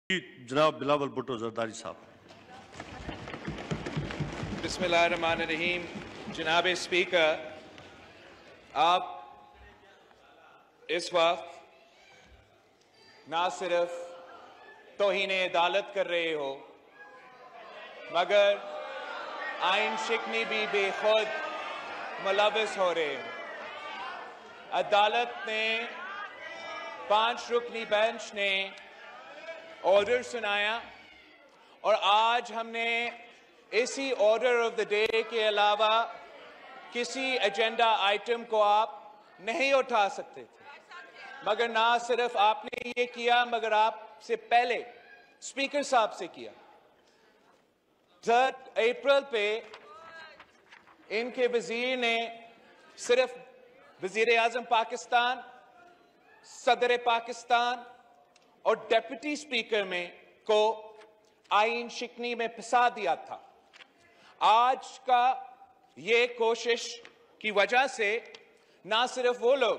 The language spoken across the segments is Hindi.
जनाब बिलावल भुट्टो जरदारी साहब। बिस्मिल्लाहिर्रहमानिर्रहीम। जनाब स्पीकर, आप इस वक्त ना सिर्फ तौहीन अदालत कर रहे हो मगर आइन शिकनी भी बेखुद मुलविस हो रहे हो। अदालत ने 5 रुकनी बेंच ने ऑर्डर सुनाया और आज हमने इसी ऑर्डर ऑफ द डे के अलावा किसी एजेंडा आइटम को आप नहीं उठा सकते थे, मगर ना सिर्फ आपने ये किया मगर आपसे पहले स्पीकर साहब से किया। 3 अप्रैल पे इनके वजीर ने सिर्फ वजीर आजम पाकिस्तान, सदर पाकिस्तान और डेप्यूटी स्पीकर में को आइन शिकनी में फंसा दिया था। आज का ये कोशिश की वजह से ना सिर्फ वो लोग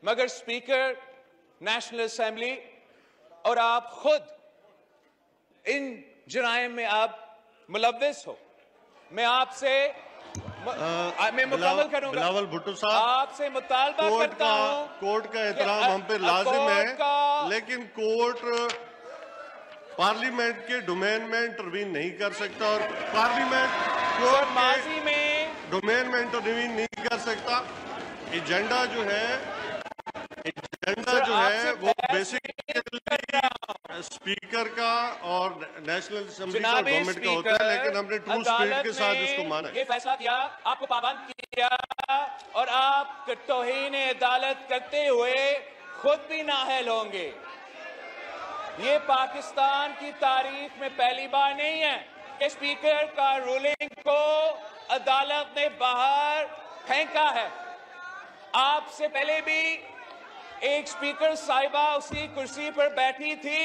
मगर स्पीकर नेशनल असेंबली और आप खुद इन जराइम में आप मुलव्विस हो। मैं आपसे मैं मुकम्मल करूंगा। बिलावल भुट्टो साहब, आपसे मुतालबा करता हूं, कोर्ट का एहतराम हम पे लाजिम है, लेकिन कोर्ट पार्लियामेंट के डोमेन में इंटरवीन नहीं कर सकता और पार्लियामेंट कोर्ट माजी में डोमेन में इंटरवीन नहीं कर सकता। एजेंडा जो है वो बेसिकली स्पीकर का और नेशनल असेंबली का गवर्नमेंट का होता है, लेकिन हमने ट्रू स्पिरिट के साथ इसको माना। ये फैसला किया, आपको पाबंद किया और आप तौहीन अदालत करते हुए खुद भी नाअहल होंगे। ये पाकिस्तान की तारीख में पहली बार नहीं है कि स्पीकर का रूलिंग को अदालत ने बाहर फेंका है। आपसे पहले भी एक स्पीकर साहिबा उसी कुर्सी पर बैठी थी,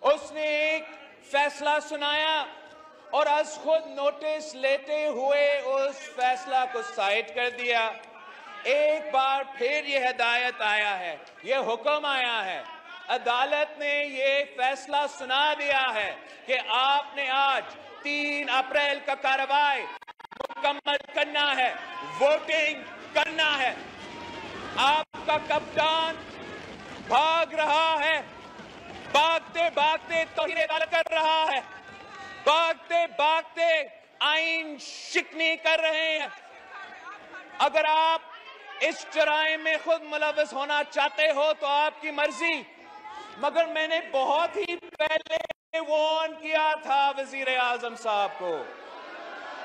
उसने एक फैसला सुनाया और आज खुद नोटिस लेते हुए उस फैसला को साइड कर दिया। एक बार फिर यह हिदायत आया है, यह हुक्म आया है, अदालत ने यह फैसला सुना दिया है कि आपने आज 3 अप्रैल का कार्रवाई मुकम्मल करना है, वोटिंग करना है। आपका कप्तान भाग रहा है, भागते भागते तौहीन अदालत कर रहा है, भागते भागते आइन शिकनी कर रहे हैं। अगर आप इस जराइम में खुद मुलविस होना चाहते हो तो आपकी मर्जी, मगर मैंने बहुत ही पहले वार्न किया था वजीर आजम साहब को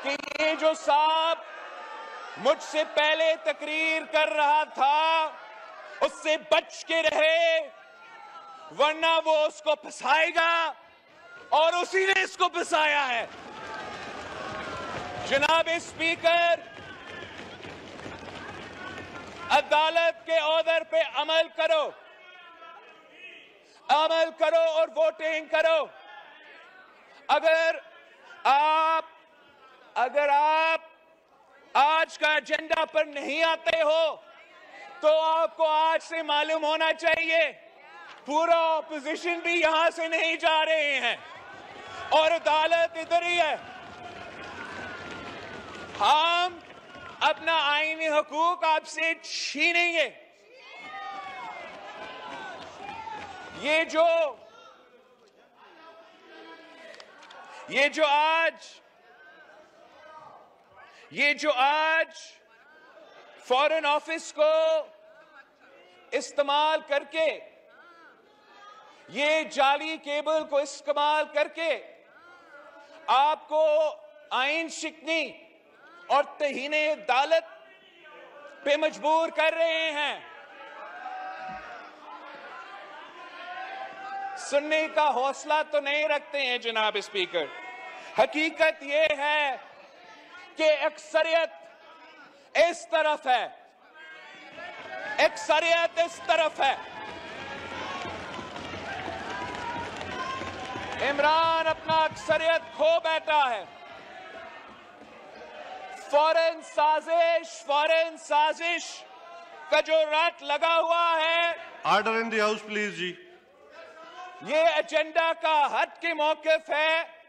कि ये जो साहब मुझसे पहले तकरीर कर रहा था उससे बच के रहे, वरना वो उसको फंसाएगा और उसी ने इसको फंसाया है। जनाब स्पीकर, अदालत के ऑर्डर पे अमल करो और वोटिंग करो। अगर आप आज का एजेंडा पर नहीं आते हो तो आपको आज से मालूम होना चाहिए पूरा ऑपोजिशन भी यहां से नहीं जा रहे हैं और अदालत इधर ही है। हम अपना आईनी हकूक आपसे छीनेंगे। ये जो आज फॉरेन ऑफिस को इस्तेमाल करके, ये जाली केबल को इस्तेमाल करके आपको आइन शिकनी और तौहीन अदालत पे मजबूर कर रहे हैं, सुनने का हौसला तो नहीं रखते हैं जनाब स्पीकर। हकीकत यह है कि अक्सरियत इस तरफ है, अक्सरियत इस तरफ है। इमरान अपना अक्सरियत खो बैठा है। फौरन साजिश का जो रट लगा हुआ है। Order in the house please जी। ये एजेंडा का हट के मौकिफ है।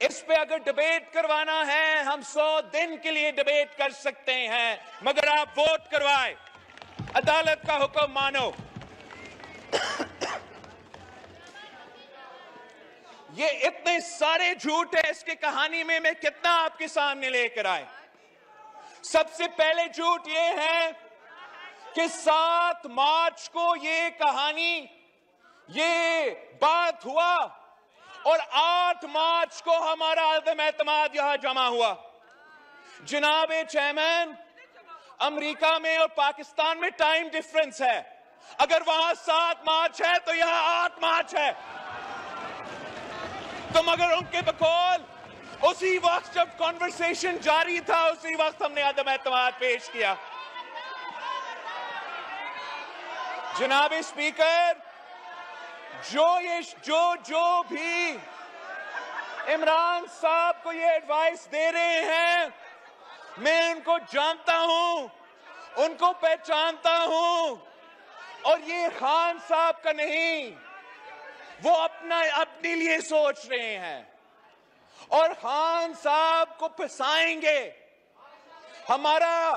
इस पे अगर डिबेट करवाना है हम 100 दिन के लिए डिबेट कर सकते हैं, मगर आप वोट करवाए, अदालत का हुक्म मानो। ये इतने सारे झूठ है, इसकी कहानी में मैं कितना आपके सामने लेकर आए। सबसे पहले झूठ ये है कि 7 मार्च को ये कहानी, ये बात हुआ और 8 मार्च को हमारा अदम एतमाद यहां जमा हुआ। जनाब चेयरमैन, अमेरिका में और पाकिस्तान में टाइम डिफरेंस है। अगर वहां 7 मार्च है तो यहां 8 मार्च है। तो मगर उनके बकौल उसी वक्त जब कॉन्वर्सेशन जारी था, उसी वक्त हमने अदम एतमाद पेश किया। जनाब स्पीकर, जो भी इमरान साहब को ये एडवाइस दे रहे हैं, मैं उनको जानता हूं, उनको पहचानता हूं, और ये खान साहब का नहीं, वो अपने लिए सोच रहे हैं और खान साहब को फंसाएंगे। हमारा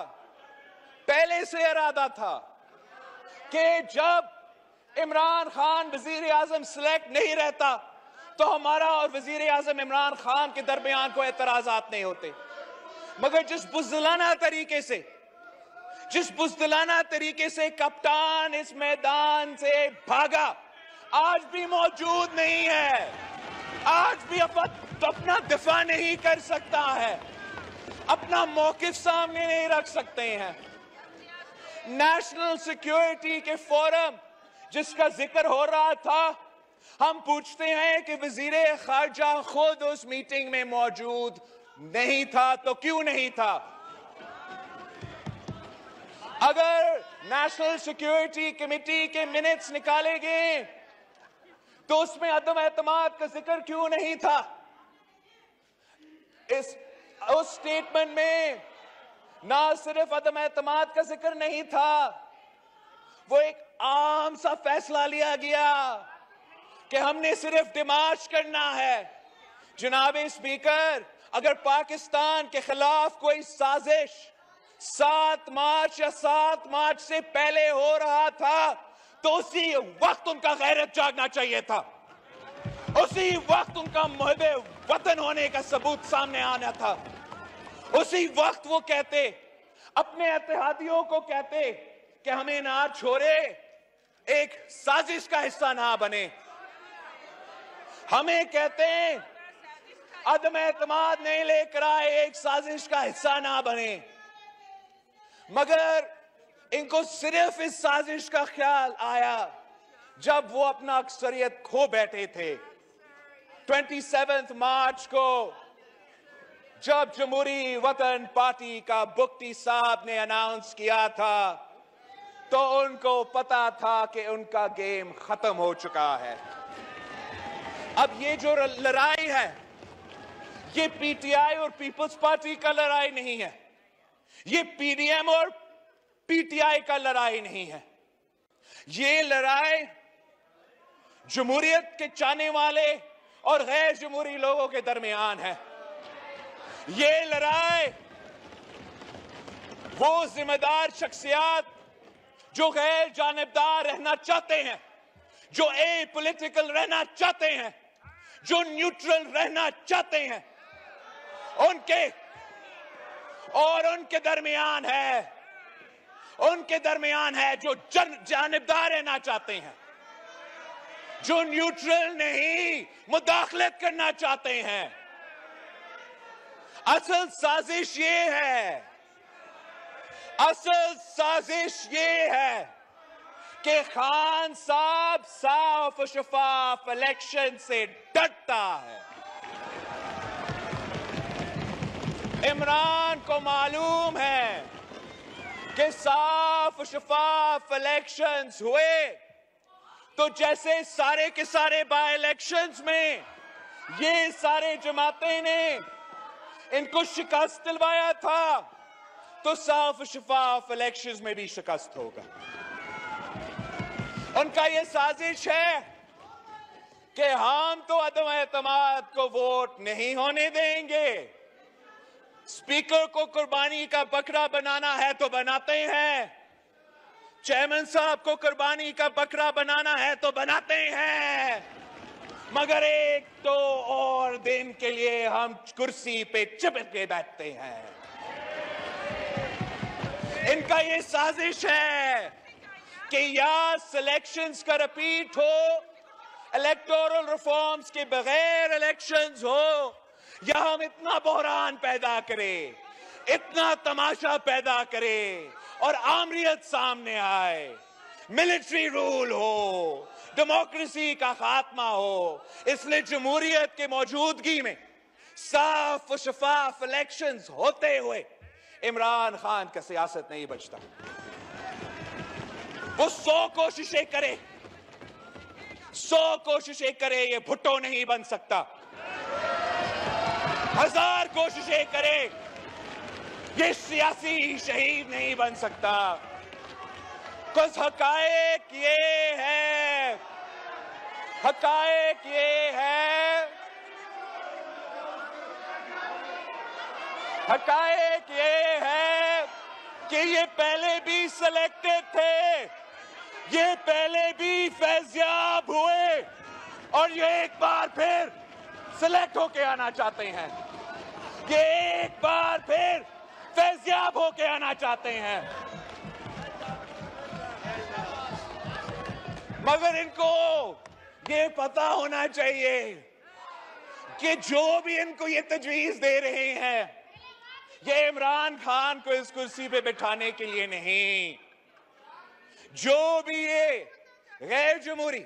पहले से इरादा था कि जब इमरान खान वजीर आजम सिलेक्ट नहीं रहता तो हमारा और वजीर आजम इमरान खान के दरमियान कोई एतराजात नहीं होते, मगर जिस बुज़दिलाना तरीके से कप्तान इस मैदान से भागा, आज भी मौजूद नहीं है, आज भी अपना दिफा नहीं कर सकता है, अपना मौकिफ सामने नहीं रख सकते हैं। नेशनल सिक्योरिटी के फोरम जिसका जिक्र हो रहा था, हम पूछते हैं कि वजीर खारजा खुद उस मीटिंग में मौजूद नहीं था, तो क्यों नहीं था? अगर नेशनल सिक्योरिटी कमेटी के मिनट्स निकाले गए तो उसमें अदम एतमाद का जिक्र क्यों नहीं था? उस स्टेटमेंट में ना सिर्फ अदम एतमाद का जिक्र नहीं था, वो एक आम सा फैसला लिया गया कि हमने सिर्फ डिमार्च करना है। जनाब स्पीकर, अगर पाकिस्तान के खिलाफ कोई साजिश 7 मार्च या 7 मार्च से पहले हो रहा था तो उसी वक्त उनका गैरत जागना चाहिए था, उसी वक्त उनका मुहब्बे वतन होने का सबूत सामने आना था, उसी वक्त वो कहते, अपने इत्तेहादियों को कहते कि हमें ना छोड़े, एक साजिश का हिस्सा ना बने। हमें कहते हैं अदम एतमाद नहीं लेकर आए, एक साजिश का हिस्सा ना बने, मगर इनको सिर्फ इस साजिश का ख्याल आया जब वो अपना अक्सरियत खो बैठे थे। 27 मार्च को जब जमहूरी वतन पार्टी का बुक्टी साहब ने अनाउंस किया था तो उनको पता था कि उनका गेम खत्म हो चुका है। अब ये जो लड़ाई है, ये पीटीआई और पीपल्स पार्टी का लड़ाई नहीं है, ये पीडीएम और पीटीआई का लड़ाई नहीं है, ये लड़ाई जमहूरियत के चाहने वाले और गैर जमहूरी लोगों के दरमियान है। ये लड़ाई वो जिम्मेदार शख्सियत जो गैर जानिबदार रहना चाहते हैं, जो ए पॉलिटिकल रहना चाहते हैं, जो न्यूट्रल रहना चाहते हैं, उनके दरमियान है जो जानिबदार रहना चाहते हैं, जो न्यूट्रल नहीं मुदाखलत करना चाहते हैं। असल साजिश ये है कि खान साहब साफ और शफाफ इलेक्शन से डरता है। इमरान को मालूम है कि साफ शफाफ इलेक्शंस हुए तो जैसे सारे के सारे बाय इलेक्शंस में ये सारे जमातें ने इनको शिकस्त दिलवाया था, तो साफ शफाफ इलेक्शंस में भी शिकस्त होगा। उनका ये साजिश है कि हम तो अदम एतमाद को वोट नहीं होने देंगे। स्पीकर को कुर्बानी का बकरा बनाना है तो बनाते हैं, चेयरमैन साहब को कुर्बानी का बकरा बनाना है तो बनाते हैं, मगर एक तो और दिन के लिए हम कुर्सी पे चिपक के बैठते हैं। इनका ये साजिश है कि या सिलेक्शंस का रिपीट हो, इलेक्टोरल रिफॉर्म्स के बगैर इलेक्शंस हो, या हम इतना बहरान पैदा करें, इतना तमाशा पैदा करें और आमरीत सामने आए, मिलिट्री रूल हो, डेमोक्रेसी का खात्मा हो। इसलिए जमहूरियत के मौजूदगी में साफ और शफाफ इलेक्शंस होते हुए इमरान खान का सियासत नहीं बचता। वो 100 कोशिशें करे, 100 कोशिशें करे, ये भुट्टो नहीं बन सकता। 1000 कोशिशें करे, ये सियासी शहीद नहीं बन सकता। कुछ हकायक ये है, हकायक ये है, हकायक ये है कि ये पहले भी सिलेक्टेड थे, ये पहले भी फैज़याब हुए और ये एक बार फिर सिलेक्ट होके आना चाहते हैं, ये एक बार फिर फैज़याब होके आना चाहते हैं। मगर इनको ये पता होना चाहिए कि जो भी इनको ये तजवीज दे रहे हैं, ये इमरान खान को इस कुर्सी पे बिठाने के लिए नहीं। जो भी ये गैर जमहूरी,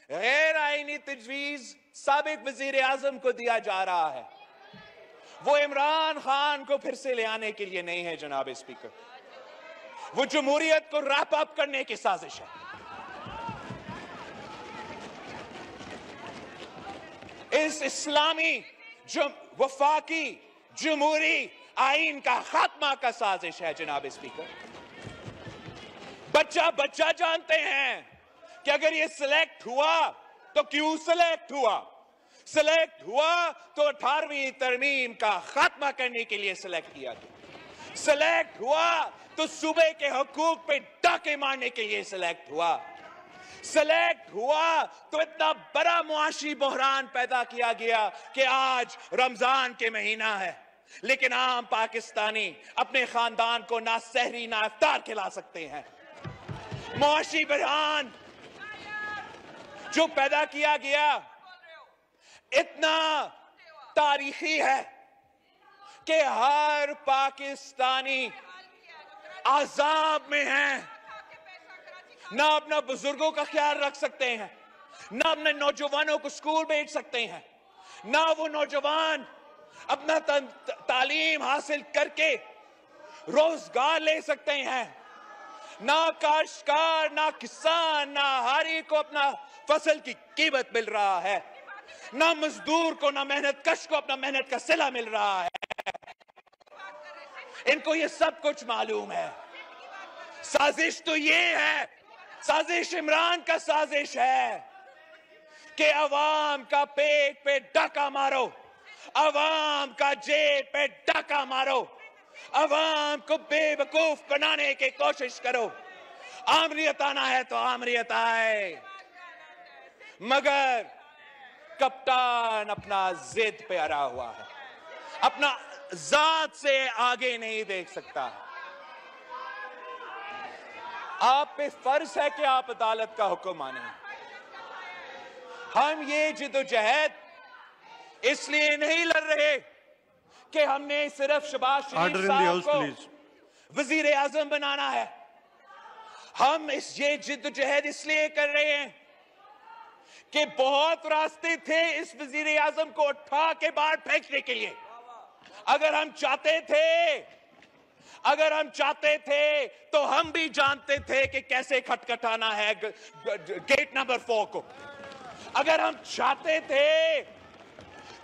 गैर आईनी तजवीज साबिक वजीर आजम को दिया जा रहा है, वो इमरान खान को फिर से ले आने के लिए नहीं है जनाब स्पीकर, वो जमहूरियत को रैप अप करने की साजिश है। इस इस्लामी वफाकी जमहूरी आइन का खात्मा का साजिश है जनाब स्पीकर। बच्चा बच्चा जानते हैं कि अगर ये सिलेक्ट हुआ तो क्यों सिलेक्ट हुआ, सिलेक्ट हुआ तो 18वीं तरमीम का खात्मा करने के लिए सिलेक्ट किया गया, सिलेक्ट हुआ तो सूबे के हुकूक पे डाके मारने के लिए सिलेक्ट हुआ, सिलेक्ट हुआ तो इतना बड़ा मुआशी बहरान पैदा किया गया कि आज रमजान के महीना है लेकिन आम पाकिस्तानी अपने खानदान को ना सहरी ना इफ्तार खिला सकते हैं। मुआशी बहरान जो पैदा किया गया इतना तारीखी है कि हर पाकिस्तानी आजाब में है, ना अपना बुजुर्गों का ख्याल रख सकते हैं, ना अपने नौजवानों को स्कूल भेज सकते हैं, ना वो नौजवान अपना तालीम हासिल करके रोजगार ले सकते हैं, ना काश्तकार, ना किसान, ना हारी को अपना फसल की कीमत मिल रहा है, ना मजदूर को, ना मेहनत कश को अपना मेहनत का सिला मिल रहा है। इनको ये सब कुछ मालूम है। साजिश तो ये है, साजिश इमरान का साजिश है कि अवाम का पेट पे डाका मारो, अवाम का जेब पे डाका मारो, अवाम को बेवकूफ बनाने की कोशिश करो। आमरीत आना है तो आमरीत आए, मगर कप्तान अपना जिद पे अड़ा हुआ है, अपना जात से आगे नहीं देख सकता। आप पे फर्ज है कि आप अदालत का हुक्म माने। हम ये जिदोजहद इसलिए नहीं लड़ रहे कि हमने सिर्फ शहबाज शरीफ साहब को वजीर आजम बनाना है। हम ये जिदोजहद इसलिए कर रहे हैं कि बहुत रास्ते थे इस वजीर आजम को उठा के बाहर फेंकने के लिए। अगर हम चाहते थे तो हम भी जानते थे कि कैसे खटखटाना है गेट नंबर 4 को। अगर हम चाहते थे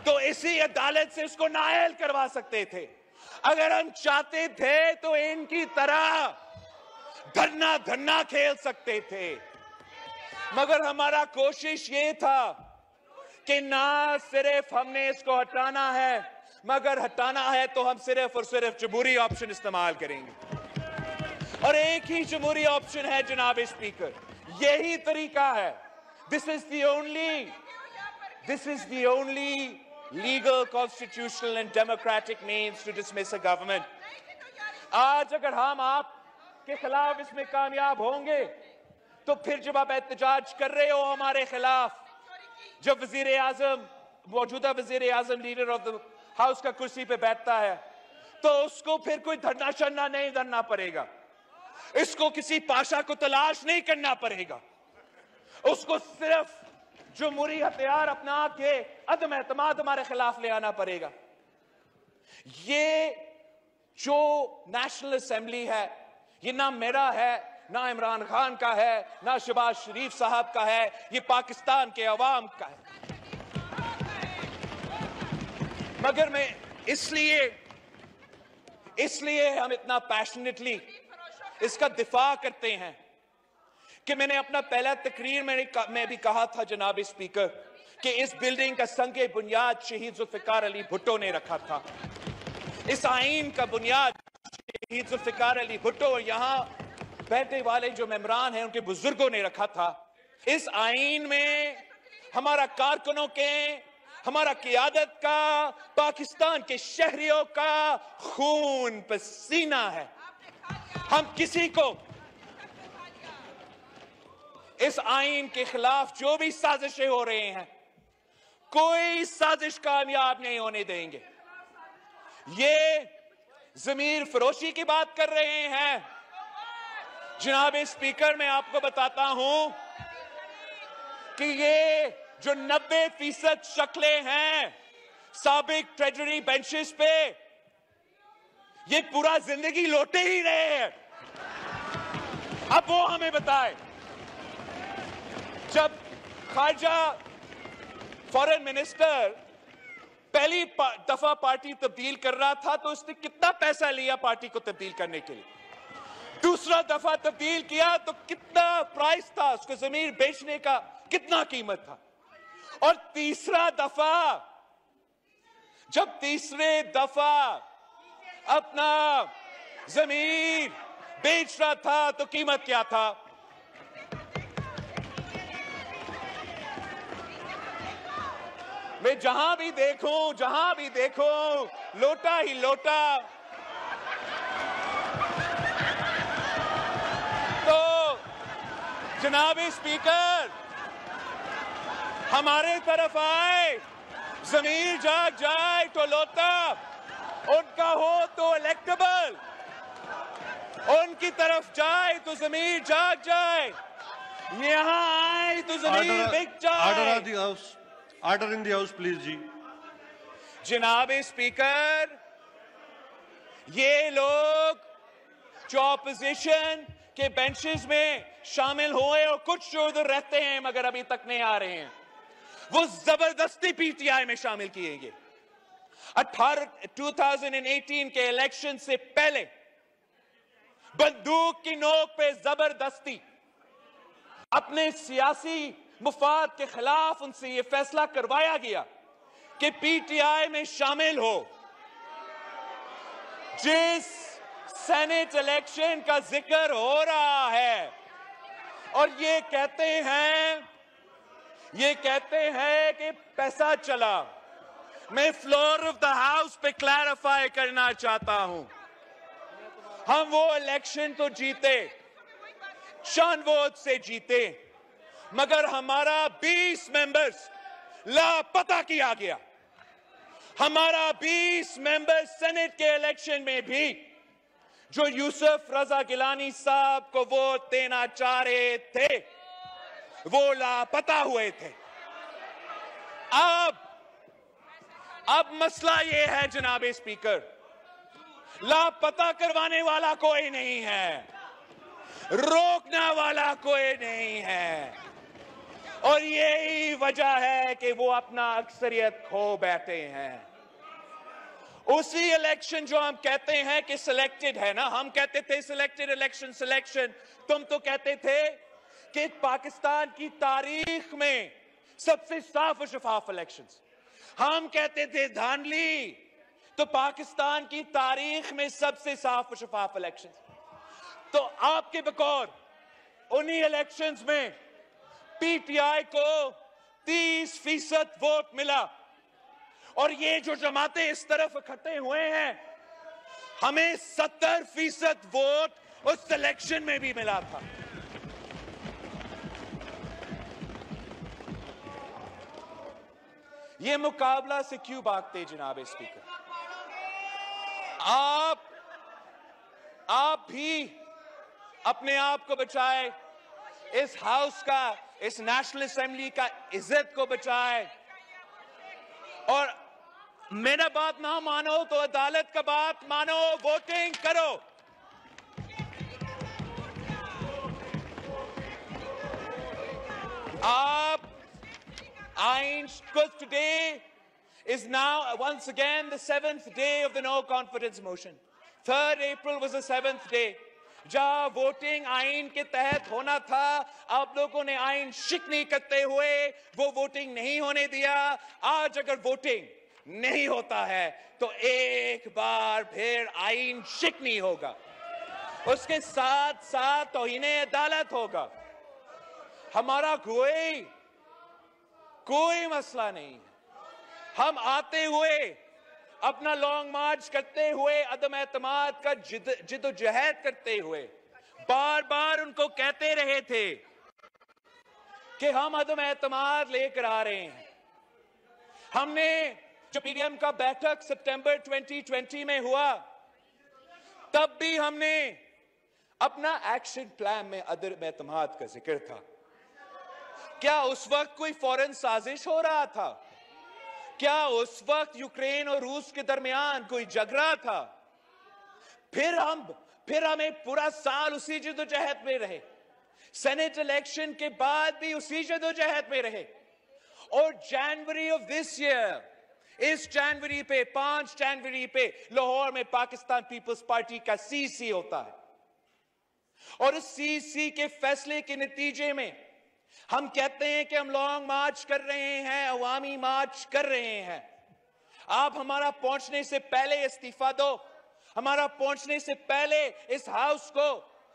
तो इसी अदालत से उसको नाअहल करवा सकते थे। अगर हम चाहते थे तो इनकी तरह धरना खेल सकते थे। मगर हमारा कोशिश ये था कि ना सिर्फ हमने इसको हटाना है, मगर हटाना है तो हम सिर्फ और सिर्फ जमहूरी ऑप्शन इस्तेमाल करेंगे। और एक ही जमहूरी ऑप्शन है जनाब स्पीकर, यही तरीका है। This is the only legal, constitutional and democratic means to dismiss a government. आज अगर हम आपके खिलाफ इसमें कामयाब होंगे तो फिर जब आप एहतजाज कर रहे हो हमारे खिलाफ, जब वजीर आजम, मौजूदा वजीर आजम लीडर ऑफ द हाउस का कुर्सी पे बैठता है, तो उसको फिर कोई धरना शरना नहीं धरना पड़ेगा, इसको किसी पाशा को तलाश नहीं करना पड़ेगा, उसको सिर्फ जमहूरी हथियार अपना के अदम एतमाद हमारे खिलाफ ले आना पड़ेगा। ये जो नेशनल असेंबली है, ये ना मेरा है, ना इमरान खान का है, ना शहबाज शरीफ साहब का है, ये पाकिस्तान के अवाम का है। मगर मैं इसलिए हम इतना पैशनेटली इसका दिफा करते हैं कि मैंने अपना पहला तकरीर में भी कहा था जनाब स्पीकर कि इस बिल्डिंग का संगे बुनियाद शहीद जुल्फिकार अली भुट्टो ने रखा था। इस आईन का बुनियाद शहीद जुल्फिकार अली भुट्टो और यहां बैठने वाले जो मेंबरान हैं उनके बुजुर्गों ने रखा था। इस आईन में हमारा कारकुनों के, हमारा क़ियादत का, पाकिस्तान के शहरियों का खून पसीना है। हम किसी को इस आईन के खिलाफ जो भी साजिशें हो रही हैं, कोई साजिश कामयाब नहीं होने देंगे। ये जमीर फरोशी की बात कर रहे हैं जनाब स्पीकर, मैं आपको बताता हूं कि ये जो 90% शक्लें हैं साबिक ट्रेजरी बेंचेस पे, ये पूरा जिंदगी लौटे ही रहे हैं। अब वो हमें बताए, जब खारजा फॉरेन मिनिस्टर पहली दफा पार्टी तब्दील कर रहा था तो उसने कितना पैसा लिया पार्टी को तब्दील करने के लिए, दूसरा दफा तब्दील किया तो कितना प्राइस था, उसको जमीन बेचने का कितना कीमत था, और तीसरा दफा जब तीसरे दफा अपना जमीन बेच रहा था तो कीमत क्या था? मैं जहां भी देखूं लोटा ही लोटा। तो जनाब स्पीकर हमारे तरफ आए, जमीर जाग जाए तो लोटा, उनका हो तो इलेक्टेबल, उनकी तरफ जाए तो जमीर जाग जाए, यहां आए तो जमीर बिक जाए। Order in the house please जी। जनाब स्पीकर, ये लोग जो ऑपोजिशन के बेंचेस में शामिल हुए और कुछ जो उधर रहते हैं मगर अभी तक नहीं आ रहे हैं, वो जबरदस्ती पीटीआई में शामिल किए गए। 2018 के इलेक्शन से पहले बंदूक की नोक पे जबरदस्ती अपने सियासी मुफाद के खिलाफ उनसे यह फैसला करवाया गया कि पीटीआई में शामिल हो। जिस सेनेट इलेक्शन का जिक्र हो रहा है और ये कहते हैं कि पैसा चला, मैं फ्लोर ऑफ द हाउस पे क्लैरिफाई करना चाहता हूं, हम वो इलेक्शन तो जीते, चंद वोट से जीते, मगर हमारा 20 मेंबर्स लापता किया गया। हमारा 20 मेंबर्स सेनेट के इलेक्शन में भी जो यूसुफ रजा गिलानी साहब को वोट देना चाह रहे थे वो लापता हुए थे। अब मसला ये है जनाब स्पीकर, लापता करवाने वाला कोई नहीं है, रोकने वाला कोई नहीं है, और यही वजह है कि वो अपना अक्सरियत खो बैठे हैं। उसी इलेक्शन जो हम कहते हैं कि सिलेक्टेड है ना, हम कहते थे सिलेक्टेड इलेक्शन सिलेक्शन, तुम तो कहते थे कि पाकिस्तान की तारीख में सबसे साफ और शफाफ इलेक्शंस। हम कहते थे धांधली, तो पाकिस्तान की तारीख में सबसे साफ और शफाफ इलेक्शंस। तो आपके बकौर उन्हीं इलेक्शंस में पीटीआई को 30% वोट मिला, और ये जो जमातें इस तरफ इकट्ठे हुए हैं, हमें 70% वोट उस इलेक्शन में भी मिला था। ये मुकाबला से क्यों भागते जनाब स्पीकर? आप भी अपने आप को बचाए, इस हाउस का, इस नेशनल असेंबली का इज्जत को बचाए, और मेरा बात ना मानो तो अदालत का बात मानो, वोटिंग करो। आप because today is now once again the 7th day of the no confidence motion. 3rd April was the 7th day. जहां वोटिंग आइन के तहत होना था, आप लोगों ने आइन शिकनी करते हुए वो वोटिंग नहीं होने दिया। आज अगर वोटिंग नहीं होता है तो एक बार फिर आइन शिकनी होगा, उसके साथ साथ तौहीने अदालत होगा। हमारा कोई मसला नहीं है। हम आते हुए अपना लॉन्ग मार्च करते हुए, अदम एतमाद का जिद्दोजहद करते हुए बार बार उनको कहते रहे थे कि हम अदम एतमाद लेकर आ रहे हैं। हमने जो पीडीएम का बैठक सितंबर 2020 में हुआ, तब भी हमने अपना एक्शन प्लान में अदम एतमाद का जिक्र था। क्या उस वक्त कोई फौरन साजिश हो रहा था? क्या उस वक्त यूक्रेन और रूस के दरमियान कोई झगड़ा था? फिर हमें पूरा साल उसी जद्दोजहद में रहे, सेनेट इलेक्शन के बाद भी उसी जद्दोजहद में रहे, और जनवरी ऑफ दिस ईयर, इस जनवरी पे 5 जनवरी पे लाहौर में पाकिस्तान पीपल्स पार्टी का सीसी होता है, और इस सीसी के फैसले के नतीजे में हम कहते हैं कि हम लॉन्ग मार्च कर रहे हैं, अवामी मार्च कर रहे हैं। आप हमारा पहुंचने से पहले इस्तीफा दो, हमारा पहुंचने से पहले इस हाउस को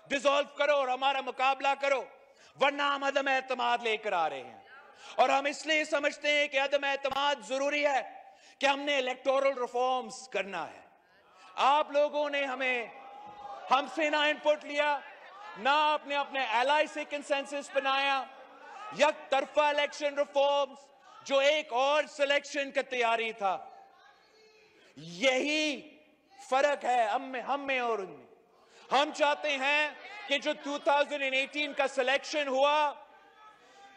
डिसॉल्व करो और हमारा मुकाबला करो, वरना हम अदम एतमाद लेकर आ रहे हैं। और हम इसलिए समझते हैं कि अदम एतमाद जरूरी है कि हमने इलेक्टोरल रिफॉर्म्स करना है। आप लोगों ने हमसे ना इनपुट लिया, ना अपने एलाई से कंसेंसस बनाया। यक तरफा इलेक्शन रिफॉर्म्स, जो एक और सिलेक्शन का तैयारी था, यही फर्क है हम में और उनमें। हम चाहते हैं कि जो 2018 का सिलेक्शन हुआ,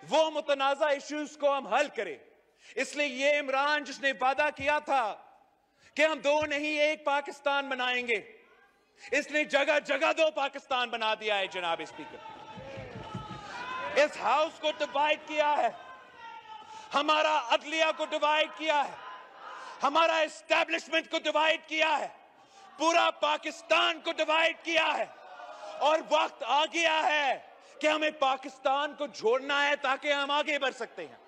वो मुतनाज़ा इश्यूज को हम हल करें। इसलिए ये इमरान जिसने वादा किया था कि हम 2 नहीं 1 पाकिस्तान बनाएंगे, इसने जगह जगह 2 पाकिस्तान बना दिया है जनाब स्पीकर। इस हाउस को डिवाइड किया है, हमारा अदलिया को डिवाइड किया है, हमारा एस्टैब्लिशमेंट को डिवाइड किया है, पूरा पाकिस्तान को डिवाइड किया है। और वक्त आ गया है कि हमें पाकिस्तान को जोड़ना है ताकि हम आगे बढ़ सकते हैं।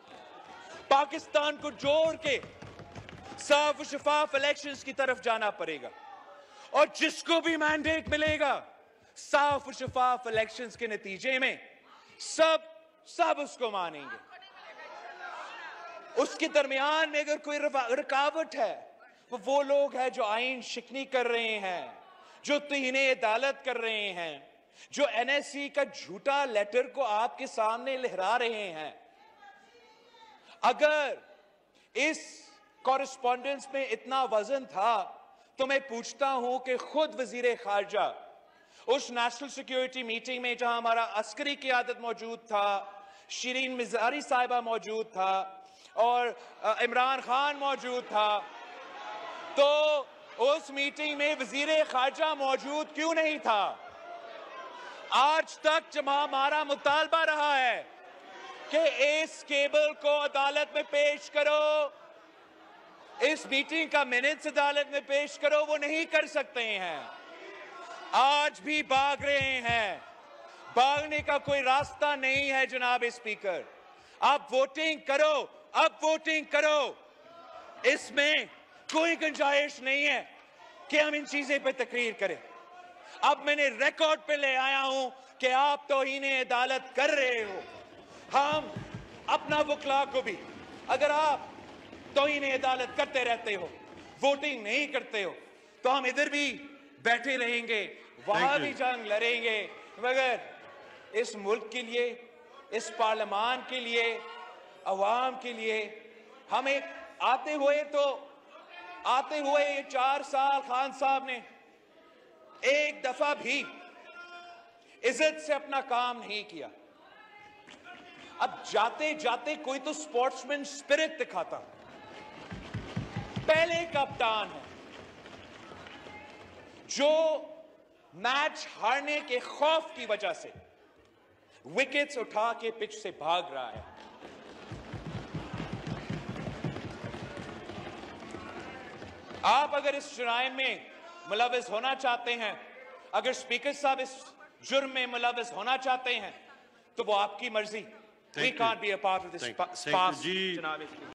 पाकिस्तान को जोड़ के साफ और शफाफ इलेक्शंस की तरफ जाना पड़ेगा, और जिसको भी मैंडेट मिलेगा साफ और शफाफ इलेक्शंस के नतीजे में सब उसको मानेंगे। उसके दरमियान में अगर कोई रुकावट है, वो लोग हैं जो आइन शिकनी कर रहे हैं, जो तौहीने अदालत कर रहे हैं, जो एनएससी का झूठा लेटर को आपके सामने लहरा रहे हैं। अगर इस कॉरेस्पॉन्डेंस में इतना वजन था, तो मैं पूछता हूं कि खुद वजीर खारजा उस नेशनल सिक्योरिटी मीटिंग में, जहां हमारा अस्करी क़यादत मौजूद था, शिरीन मिज़ारी साहिबा मौजूद था और इमरान खान मौजूद था, तो उस मीटिंग में वजीर खारजा मौजूद क्यों नहीं था? आज तक जब हमारा मुतालबा रहा है कि इस केबल को अदालत में पेश करो, इस मीटिंग का मिनट्स अदालत में पेश करो, वो नहीं कर सकते हैं। आज भी भाग रहे हैं, भागने का कोई रास्ता नहीं है जनाब स्पीकर। अब वोटिंग करो, अब वोटिंग करो। इसमें कोई गुंजाइश नहीं है कि हम इन चीजें पे तकरीर करें। अब मैंने रिकॉर्ड पे ले आया हूं कि आप तौहीन अदालत कर रहे हो। हम अपना वकला को भी, अगर आप तौहीन अदालत करते रहते हो, वोटिंग नहीं करते हो, तो हम इधर भी बैठे रहेंगे, वहां भी जंग लड़ेंगे, मगर इस मुल्क के लिए, इस पार्लियामान के लिए, अवाम के लिए हमें आते हुए ये 4 साल खान साहब ने एक दफा भी इज्जत से अपना काम नहीं किया। अब जाते जाते कोई तो स्पोर्ट्समैन स्पिरिट दिखाता। पहले कप्तान है जो मैच हारने के खौफ की वजह से विकेट्स उठा के पिच से भाग रहा है। आप अगर इस जुर्म में मुलविस होना चाहते हैं, अगर स्पीकर साहब इस जुर्म में मुलविस होना चाहते हैं, तो वो आपकी मर्जी। We can't be a part of this sparse.